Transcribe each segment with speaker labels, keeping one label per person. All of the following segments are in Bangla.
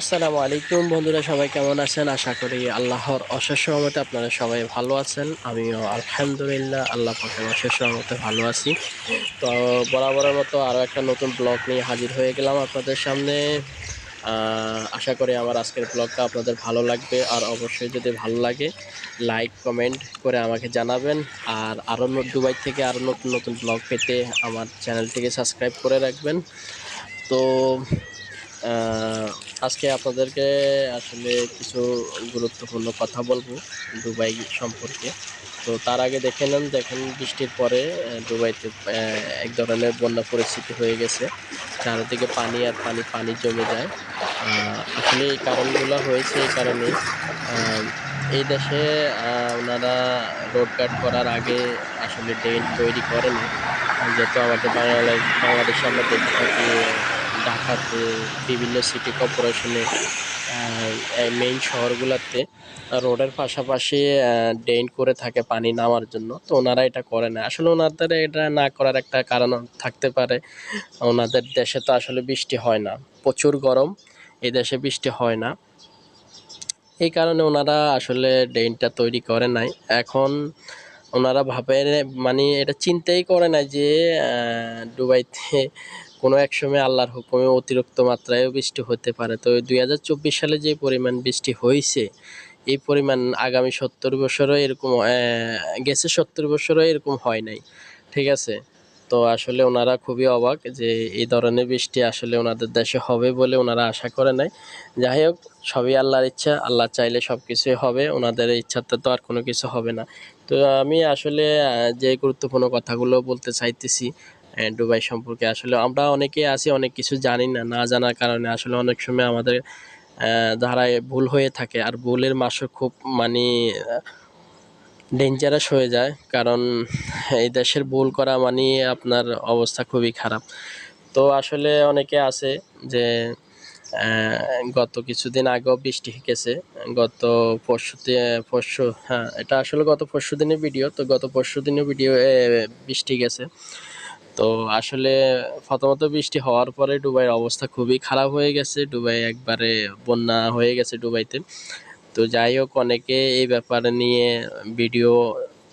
Speaker 1: আসসালামু আলাইকুম বন্ধুরা, সবাই কেমন আছেন? আশা করি আল্লাহর অশেষ রহমতে আপনারা সবাই ভালো আছেন। আমিও আলহামদুলিল্লাহ আল্লাহ পাকের অশেষ রহমতে ভালো আছি। তো বরাবরের মতো আরও একটা নতুন ব্লগ নিয়ে হাজির হয়ে গেলাম আপনাদের সামনে। আশা করি আমার আজকের ব্লগটা আপনাদের ভালো লাগবে, আর অবশ্যই যদি ভালো লাগে লাইক কমেন্ট করে আমাকে জানাবেন। আর আরও দুবাই থেকে আরও নতুন নতুন ব্লগ পেতে আমার চ্যানেলটিকে সাবস্ক্রাইব করে রাখবেন। তো আজকে আপনাদেরকে আসলে কিছু গুরুত্বপূর্ণ কথা বলবো দুবাই সম্পর্কে। তো তার আগে দেখেন বৃষ্টির পরে দুবাইতে এক ধরনের বন্যা পরিস্থিতি হয়ে গেছে। চারিদিকে পানি আর পানি, পানি জমে যায়। আসলে এই কারণগুলো হয়েছে এই কারণেই, এই দেশে ওনারা রোড কাট করার আগে আসলে ড্রেন তৈরি করেনি। যেহেতু আমাদের বাংলাদেশে আমরা দেখে থাকি ঢাকাতে বিভিন্ন সিটি কর্পোরেশনে মেইন শহরগুলোতে রোডের পাশাপাশি ড্রেন করে থাকে পানি নামার জন্য। তো ওনারা এটা করে না। আসলে ওনাদের এটা না করার একটা কারণ থাকতে পারে, ওনাদের দেশে তো আসলে বৃষ্টি হয় না, প্রচুর গরম, এই দেশে বৃষ্টি হয় না। এই কারণে ওনারা আসলে ড্রেনটা তৈরি করে নাই। এখন ওনারা ভাবে, মানে এটা চিন্তাই করে না যে দুবাইতে কোনো এক সময় আল্লাহর হুকুমে অতিরিক্ত মাত্রায়ও বৃষ্টি হতে পারে। তো 2024 সালে যে পরিমাণ বৃষ্টি হয়েছে, এই পরিমাণ আগামী 70 বছরও এরকম গেছে 70 বছরও এরকম হয় নাই। ঠিক আছে? তো আসলে ওনারা খুবই অবাক যে এই ধরনের বৃষ্টি আসলে ওনাদের দেশে হবে বলে ওনারা আশা করে নাই। যাই হোক, সবই আল্লাহর ইচ্ছা, আল্লাহ চাইলে সব কিছুই হবে, ওনাদের ইচ্ছাতে তো আর কোনো কিছু হবে না। তো আমি আসলে যে গুরুত্বপূর্ণ কথাগুলো বলতে চাইতেছি দুবাই সম্পর্কে, আসলে আমরা অনেকেই আছি অনেক কিছু জানি না, না জানার কারণে আসলে অনেক সময় আমাদের ধারায় ভুল হয়ে থাকে, আর ভুলের মাসও খুব মানে ডেঞ্জারাস হয়ে যায়। কারণ এই দেশের ভুল করা মানে আপনার অবস্থা খুবই খারাপ। তো আসলে অনেকে আছে যে গত কিছুদিন আগেও বৃষ্টি গেছে, গত পরশু, হ্যাঁ এটা আসলে গত পরশু দিনের ভিডিও। তো গত পরশু দিনের ভিডিও বৃষ্টি গেছে। তো আসলে প্রথমত বৃষ্টি হওয়ার পরে দুবাইয়ের অবস্থা খুবই খারাপ হয়ে গেছে, দুবাই একবারে বন্যা হয়ে গেছে দুবাইতে। তো যাই হোক, অনেকে এই ব্যাপারে নিয়ে ভিডিও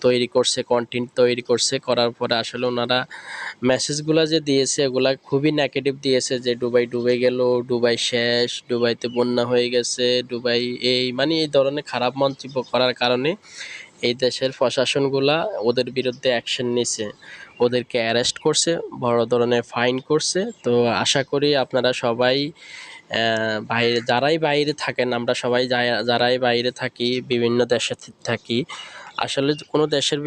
Speaker 1: তৈরি করছে, কন্টেন্ট তৈরি করছে, করার পরে আসলে ওনারা মেসেজগুলো যে দিয়েছে এগুলা খুবই নেগেটিভ দিয়েছে, যে দুবাই ডুবে গেল, দুবাই শেষ, দুবাইতে বন্যা হয়ে গেছে, দুবাই এই মানে এই ধরনের খারাপ মন্তব্য করার কারণে এই দেশের প্রশাসনগুলা ওদের বিরুদ্ধে অ্যাকশন নিছে, ওদেরকে অ্যারেস্ট করছে, বড় ধরনের ফাইন করছে। তো আশা করি আপনারা সবাই বাইরে, যারাই বাইরে থাকেন, আমরা সবাই যারাই বাইরে থাকি, বিভিন্ন দেশে থাকি, আসলে কোনো দেশের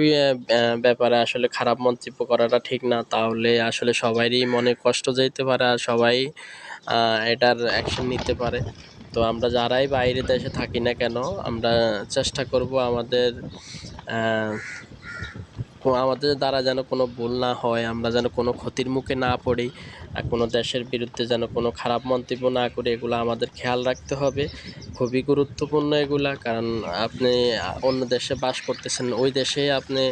Speaker 1: ব্যাপারে আসলে খারাপ মন্তব্য করাটা ঠিক না। তাহলে আসলে সবারই মনে কষ্ট যেতে পারে, আর সবাই এটার অ্যাকশন নিতে পারে। তো আমরা যারাই বাইরে দেশে থাকি না কেন, আমরা চেষ্টা করব আমাদের দ্বারা যেন কোনো ভুল না হয়, আমরা যেন কোনো ক্ষতির মুখে না পড়ি, আর কোনো দেশের বিরুদ্ধে যেন কোনো খারাপ মন্তব্য না করি, এগুলো আমাদের খেয়াল রাখতে হবে। খুবই গুরুত্বপূর্ণ এগুলা, কারণ আপনি অন্য দেশে বাস করতেছেন, ওই দেশে আপনি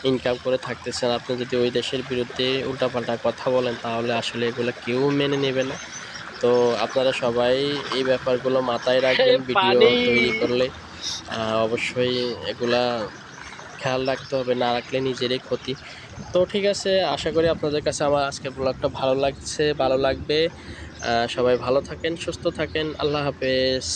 Speaker 1: ইনকাম করে থাকতেছেন, আপনি যদি ওই দেশের বিরুদ্ধে উল্টাপাল্টা কথা বলেন তাহলে আসলে এগুলো কেউ মেনে নেবে না। তো আপনারা সবাই এই ব্যাপারগুলো মাথায় রাখবেন, ভিডিও
Speaker 2: পানি
Speaker 1: তৈরি করলে অবশ্যই এগুলা খেয়াল রাখতে হবে, না রাখলে নিজেরই ক্ষতি। তো ঠিক আছে, আশা করি আপনাদের কাছে আমার আজকের ব্লগটা ভালো লাগবে। সবাই ভালো থাকেন, সুস্থ থাকেন, আল্লাহ হাফেজ।